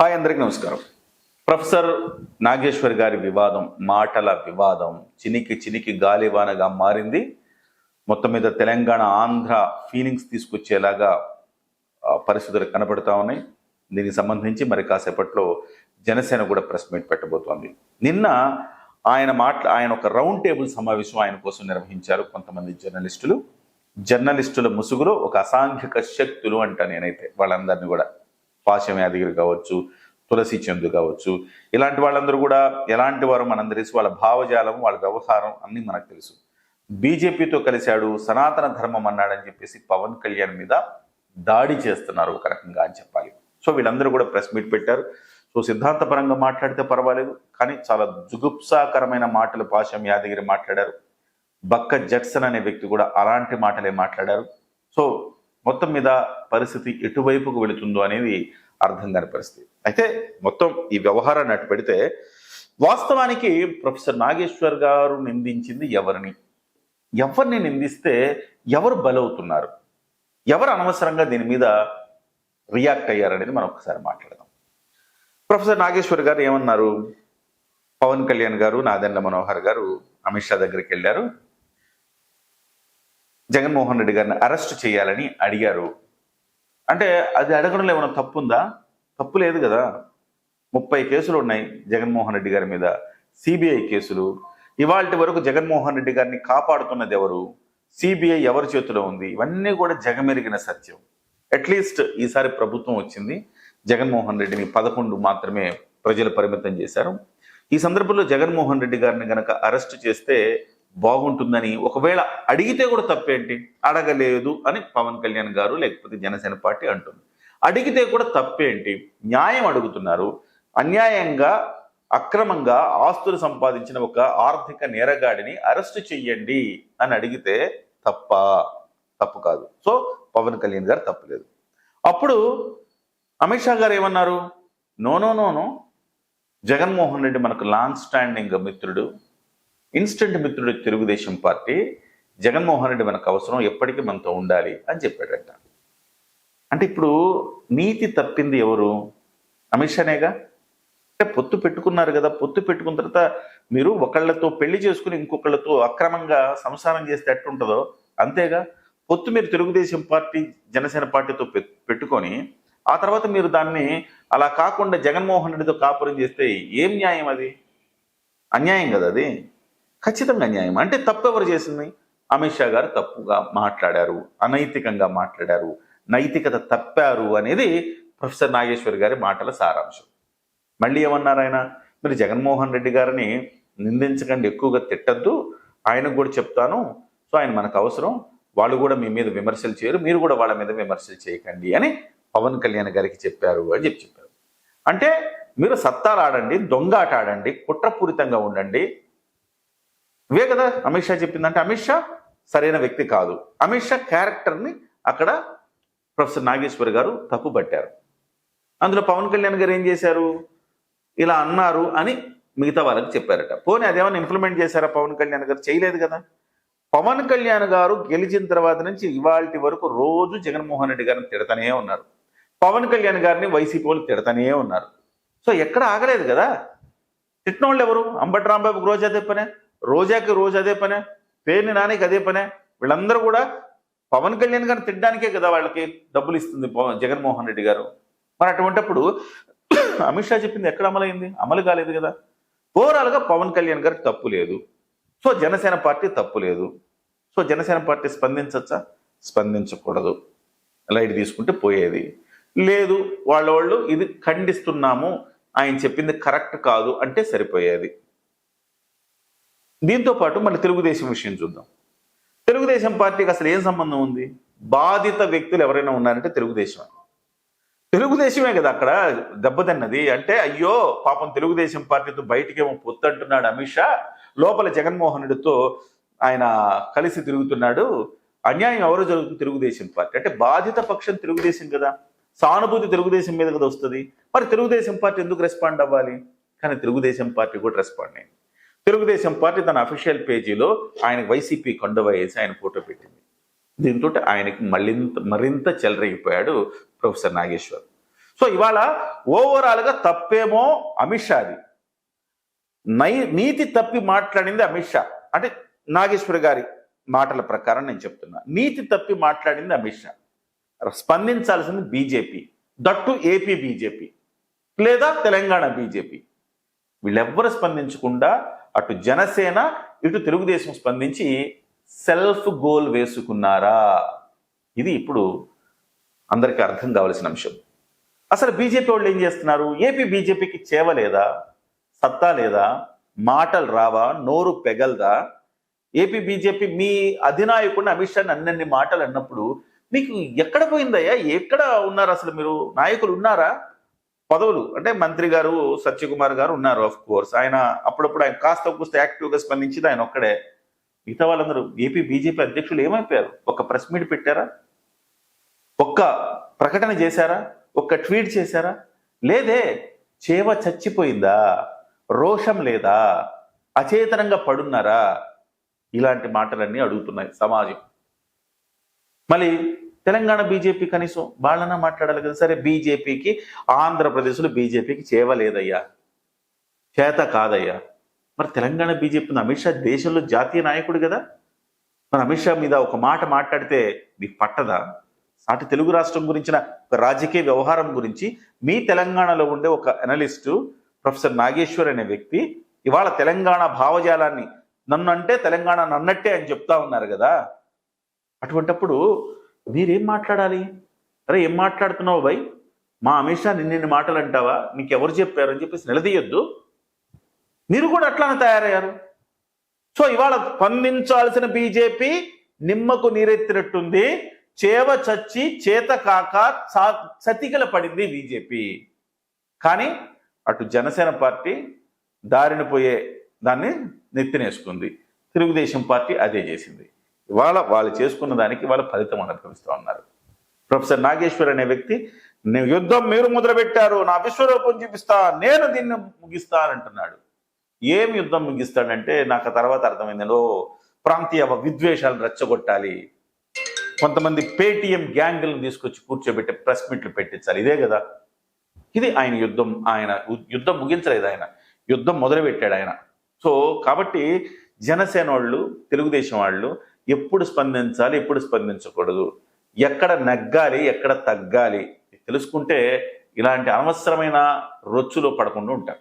Hi, అందరికి నమస్కారం. Professor Nageshwar గారి వివాదం, మాటల వివాదం చినికి చినికి గాలివానగా మారింది. మొత్తం మీద తెలంగాణ ఆంధ్ర ఫీలింగ్స్ తీసుకొచ్చేలాగా పరిస్థితులు కనబడతా ఉన్నాయి. దీనికి సంబంధించి మరి కాసేపట్లో జనసేన కూడా ప్రెస్ మీట్ పెట్టబోతోంది. నిన్న ఆయన ఒక రౌండ్ టేబుల్ సమావేశం ఆయన కోసం నిర్వహించారు కొంతమంది జర్నలిస్టుల ముసుగులో ఒక అసాంఘిక శక్తులు అంటా నేనైతే వాళ్ళందరినీ కూడా, పాశం యాదగిరి కావచ్చు, తులసి చందు కావచ్చు, ఇలాంటి వాళ్ళందరూ కూడా ఎలాంటి వారు మనందరూ తెలుసు. వాళ్ళ భావజాలం, వాళ్ళ వ్యవహారం అన్నీ మనకు తెలుసు. బీజేపీతో కలిశాడు, సనాతన ధర్మం అన్నాడని చెప్పేసి పవన్ కళ్యాణ్ మీద దాడి చేస్తున్నారు ఒక రకంగా అని చెప్పాలి. సో వీళ్ళందరూ కూడా ప్రెస్ మీట్ పెట్టారు. సో సిద్ధాంతపరంగా మాట్లాడితే పర్వాలేదు, కానీ చాలా జుగుప్సాకరమైన మాటలు పాశం యాదగిరి మాట్లాడారు. బక్క జడ్సన్ అనే వ్యక్తి కూడా అలాంటి మాటలే మాట్లాడారు. సో మొత్తం మీద పరిస్థితి ఎటువైపుకు వెళుతుందో అనేది అర్థం కాని పరిస్థితి. అయితే మొత్తం ఈ వ్యవహారాన్ని అటు పెడితే, వాస్తవానికి ప్రొఫెసర్ నాగేశ్వర్ గారు నిందించింది ఎవరిని నిందిస్తే ఎవరు బలవుతున్నారు, ఎవరు అనవసరంగా దీని మీద రియాక్ట్ అయ్యారనేది మనం ఒకసారి మాట్లాడదాం. ప్రొఫెసర్ నాగేశ్వర్ గారు ఏమన్నారు? పవన్ కళ్యాణ్ గారు, నాదెండ్ల మనోహర్ గారు అమిత్ షా దగ్గరికి వెళ్ళారు, జగన్మోహన్ రెడ్డి గారిని అరెస్ట్ చేయాలని అడిగారు. అంటే అది అడగడంలో ఏమైనా తప్పు ఉందా? తప్పు లేదు కదా. 30 కేసులు ఉన్నాయి జగన్మోహన్ రెడ్డి గారి మీద, సిబిఐ కేసులు. ఇవాళ వరకు జగన్మోహన్ రెడ్డి గారిని కాపాడుతున్నది ఎవరు? సిబిఐ ఎవరి చేతిలో ఉంది? ఇవన్నీ కూడా జగమెరిగిన సత్యం. అట్లీస్ట్ ఈసారి ప్రభుత్వం వచ్చింది, జగన్మోహన్ రెడ్డిని 11 మాత్రమే ప్రజలు పరిమితం చేశారు. ఈ సందర్భంలో జగన్మోహన్ రెడ్డి గారిని గనక అరెస్ట్ చేస్తే బాగుంటుందని ఒకవేళ అడిగితే కూడా తప్పేంటి? అడగలేదు అని పవన్ కళ్యాణ్ గారు లేకపోతే జనసేన పార్టీ అంటుంది. అడిగితే కూడా తప్పేంటి? న్యాయం అడుగుతున్నారు. అన్యాయంగా అక్రమంగా ఆస్తులు సంపాదించిన ఒక ఆర్థిక నేరగాడిని అరెస్టు చెయ్యండి అని అడిగితే తప్పు కాదు. సో పవన్ కళ్యాణ్ గారు తప్పులేదు. అప్పుడు అమిత్ షా గారు ఏమన్నారు? నో, జగన్మోహన్ రెడ్డి మనకు లాంగ్ స్టాండింగ్ మిత్రుడు, ఇన్స్టెంట్ మిత్రుడు తెలుగుదేశం పార్టీ. జగన్మోహన్ రెడ్డి మనకు అవసరం, ఎప్పటికీ మనతో ఉండాలి అని చెప్పాడట. అంటే ఇప్పుడు నీతి తప్పింది ఎవరు? అమిత్ షానేగా. అంటే పొత్తు పెట్టుకున్నారు కదా, పొత్తు పెట్టుకున్న తర్వాత మీరు ఒకళ్ళతో పెళ్లి చేసుకుని ఇంకొకళ్ళతో అక్రమంగా సంసారం చేస్తే ఎట్టుంటుందో అంతేగా. పొత్తు మీరు తెలుగుదేశం పార్టీ జనసేన పార్టీతో పెట్టుకొని ఆ తర్వాత మీరు దాన్ని అలా కాకుండా జగన్మోహన్ రెడ్డితో కాపురం చేస్తే ఏం న్యాయం? అది అన్యాయం కదా. అది ఖచ్చితంగా అన్యాయం. అంటే తప్పు ఎవరు చేసింది? అమిత్ షా గారు తప్పుగా మాట్లాడారు, అనైతికంగా మాట్లాడారు, నైతికత తప్పారు అనేది ప్రొఫెసర్ నాగేశ్వర్ గారి మాటల సారాంశం. మళ్ళీ ఏమన్నారు ఆయన? మీరు జగన్మోహన్ రెడ్డి గారిని నిందించకండి, ఎక్కువగా తిట్టద్దు, ఆయనకు కూడా చెప్తాను. సో ఆయన మనకు అవసరం, వాళ్ళు కూడా మీ మీద విమర్శలు చేయరు, మీరు కూడా వాళ్ళ మీద విమర్శలు చేయకండి అని పవన్ కళ్యాణ్ గారికి చెప్పారు అని చెప్పారు. అంటే మీరు సత్తాలు ఆడండి, దొంగ ఆట ఆడండి, కుట్రపూరితంగా ఉండండి, ఇవే కదా అమిత్ షా చెప్పిందంటే. అమిత్ షా సరైన వ్యక్తి కాదు. అమిత్ షా క్యారెక్టర్ని అక్కడ ప్రొఫెసర్ నాగేశ్వర్ గారు తప్పు పట్టారు. అందులో పవన్ కళ్యాణ్ గారు ఏం చేశారు? ఇలా అన్నారు అని మిగతా వాళ్ళకి చెప్పారట. పోనీ అదేమన్నా ఇంప్లిమెంట్ చేశారా పవన్ కళ్యాణ్ గారు? చేయలేదు కదా. పవన్ కళ్యాణ్ గారు గెలిచిన తర్వాత నుంచి ఇవాళ వరకు రోజు జగన్మోహన్ రెడ్డి గారిని తిడతానే ఉన్నారు, పవన్ కళ్యాణ్ గారిని వైసీపీ వాళ్ళు తిడతానే ఉన్నారు. సో ఎక్కడ ఆగలేదు కదా. తిట్టిన వాళ్ళు ఎవరు? అంబటి రాంబాబుకి రోజు అదే పనే, రోజాకి రోజు అదే పనే, పేర్ని నానికి అదే పనే. వీళ్ళందరూ కూడా పవన్ కళ్యాణ్ గారిని తిట్టడానికే కదా వాళ్ళకి డబ్బులు ఇస్తుంది జగన్మోహన్ రెడ్డి గారు. మరి అటువంటిప్పుడు అమిత్ షా చెప్పింది ఎక్కడ అమలైంది? అమలు కాలేదు కదా. ఓవరాల్గా పవన్ కళ్యాణ్ గారికి తప్పు లేదు. సో జనసేన పార్టీ తప్పు లేదు. సో జనసేన పార్టీ స్పందించచ్చా? స్పందించకూడదు, లైట్ తీసుకుంటే పోయేది. లేదు వాళ్ళు ఇది ఖండిస్తున్నాము, ఆయన చెప్పింది కరెక్ట్ కాదు అంటే సరిపోయేది. దీంతో పాటు మళ్ళీ తెలుగుదేశం విషయం చూద్దాం. తెలుగుదేశం పార్టీకి అసలు ఏం సంబంధం ఉంది? బాధిత వ్యక్తులు ఎవరైనా ఉన్నారంటే తెలుగుదేశమే కదా అక్కడ దెబ్బతిన్నది. అంటే అయ్యో పాపం తెలుగుదేశం పార్టీతో బయటికేమో పొత్తంటున్నాడు అమిత్ షా, లోపల జగన్మోహన్ రెడ్డితో ఆయన కలిసి తిరుగుతున్నాడు, అన్యాయం ఎవరు జరుగుతుంది? తెలుగుదేశం పార్టీ. అంటే బాధిత పక్షం తెలుగుదేశం కదా, సానుభూతి తెలుగుదేశం మీద కదా వస్తుంది. మరి తెలుగుదేశం పార్టీ ఎందుకు రెస్పాండ్ అవ్వాలి? కానీ తెలుగుదేశం పార్టీ కూడా రెస్పాండ్ అయింది. తెలుగుదేశం పార్టీ తన అఫీషియల్ పేజీలో ఆయన వైసీపీ కండువా వేసి ఆయన ఫోటో పెట్టింది. దీంతో ఆయనకి మరింత చెలరేగిపోయాడు ప్రొఫెసర్ నాగేశ్వర్. సో ఇవాళ ఓవరాల్గా తప్పేమో అమిత్ షాది, నీతి తప్పి మాట్లాడింది అమిత్ షా. అంటే నాగేశ్వర్ గారి మాటల ప్రకారం నేను చెప్తున్నా, నీతి తప్పి మాట్లాడింది అమిత్ షా. స్పందించాల్సింది బీజేపీ, దట్టు ఏపీ బీజేపీ లేదా తెలంగాణ బీజేపీ. వీళ్ళెవ్వరు స్పందించకుండా అటు జనసేన ఇటు తెలుగుదేశం స్పందించి సెల్ఫ్ గోల్ వేసుకున్నారా? ఇది ఇప్పుడు అందరికీ అర్థం కావాల్సిన అంశం. అసలు బీజేపీ వాళ్ళు ఏం చేస్తున్నారు? ఏపీ బీజేపీకి చేవలేదా? సత్తా లేదా? మాటలు రావా? నోరు పెగల్దా? ఏపీ బీజేపీ మీ అధినాయకుడిని అమిత్ షాని అన్నన్ని మాటలు అన్నప్పుడు మీకు ఎక్కడ పోయిందయ్యా? ఎక్కడ ఉన్నారు అసలు? మీరు నాయకులు ఉన్నారా? పదవులు అంటే మంత్రి గారు సత్యకుమార్ గారు ఉన్నారు, ఆఫ్ కోర్స్. ఆయన అప్పుడప్పుడు ఆయన కాస్త కూస్త యాక్టివ్గా స్పందించింది ఆయన ఒక్కడే. మిగతా వాళ్ళందరూ ఏపీ బీజేపీ అధ్యక్షులు ఏమైపోయారు? ఒక్క ప్రెస్ మీట్ పెట్టారా? ఒక్క ప్రకటన చేశారా? ఒక్క ట్వీట్ చేశారా? లేదే. చేవ చచ్చిపోయిందా? రోషం లేదా? అచేతనంగా పడున్నారా? ఇలాంటి మాటలన్నీ అడుగుతున్నాయి సమాజం. మళ్ళీ తెలంగాణ బీజేపీ కనీసం వాళ్ళన్నా మాట్లాడాలి కదా. సరే, బీజేపీకి ఆంధ్రప్రదేశ్లో బీజేపీకి చేవలేదయ్యా, చేత కాదయ్యా. మరి తెలంగాణ బీజేపీ అమిత్ షా దేశంలో జాతీయ నాయకుడు కదా. మరి అమిత్ షా మీద ఒక మాట మాట్లాడితే మీకు పట్టదా? అటు తెలుగు రాష్ట్రం గురించిన ఒక రాజకీయ వ్యవహారం గురించి మీ తెలంగాణలో ఉండే ఒక అనలిస్టు ప్రొఫెసర్ నాగేశ్వర్ అనే వ్యక్తి ఇవాళ తెలంగాణ భావజాలాన్ని నన్ను అంటే తెలంగాణ నన్నట్టే అని చెప్తా ఉన్నారు కదా. అటువంటప్పుడు మీరేం మాట్లాడాలి? అరే, ఏం మాట్లాడుతున్నావు భయ్? మా అమిత్ షా నిన్న మాటలు అంటావా? నీకెవరు చెప్పారు అని చెప్పేసి నిలదీయొద్దు. మీరు కూడా అట్లానే తయారయ్యారు. సో ఇవాళ స్పందించాల్సిన బీజేపీ నిమ్మకు నీరెత్తినట్టుంది. చేవ చచ్చి చేత కాక సతికిల పడింది బీజేపీ. కానీ అటు జనసేన పార్టీ దారిన పోయే దాన్ని నెత్తినేసుకుంది. తెలుగుదేశం పార్టీ అదే చేసింది. ఇవాళ వాళ్ళు చేసుకున్న దానికి వాళ్ళ ఫలితం అనుభవిస్తూ ఉన్నారు. ప్రొఫెసర్ నాగేశ్వర్ అనే వ్యక్తి, యుద్ధం మీరు మొదలుపెట్టారు, నా విశ్వరూపం చూపిస్తా, నేను దీన్ని ముగిస్తా అంటున్నాడు. ఏం యుద్ధం ముగిస్తాడంటే నాకు తర్వాత అర్థమైందో ప్రాంతీయ విద్వేషాలను రెచ్చగొట్టాలి, కొంతమంది పేటీఎం గ్యాంగులను తీసుకొచ్చి కూర్చోబెట్టి ప్రెస్ మీట్లు పెట్టించాలి. ఇదే కదా ఇది ఆయన యుద్ధం. ఆయన యుద్ధం ముగించలేదు, ఆయన యుద్ధం మొదలుపెట్టాడు ఆయన. సో కాబట్టి జనసేన వాళ్ళు, తెలుగుదేశం వాళ్ళు ఎప్పుడు స్పందించాలి, ఎప్పుడు స్పందించకూడదు, ఎక్కడ నగ్గాలి, ఎక్కడ తగ్గాలి తెలుసుకుంటే ఇలాంటి అనవసరమైన రొచ్చులో పడకుండా ఉంటారు.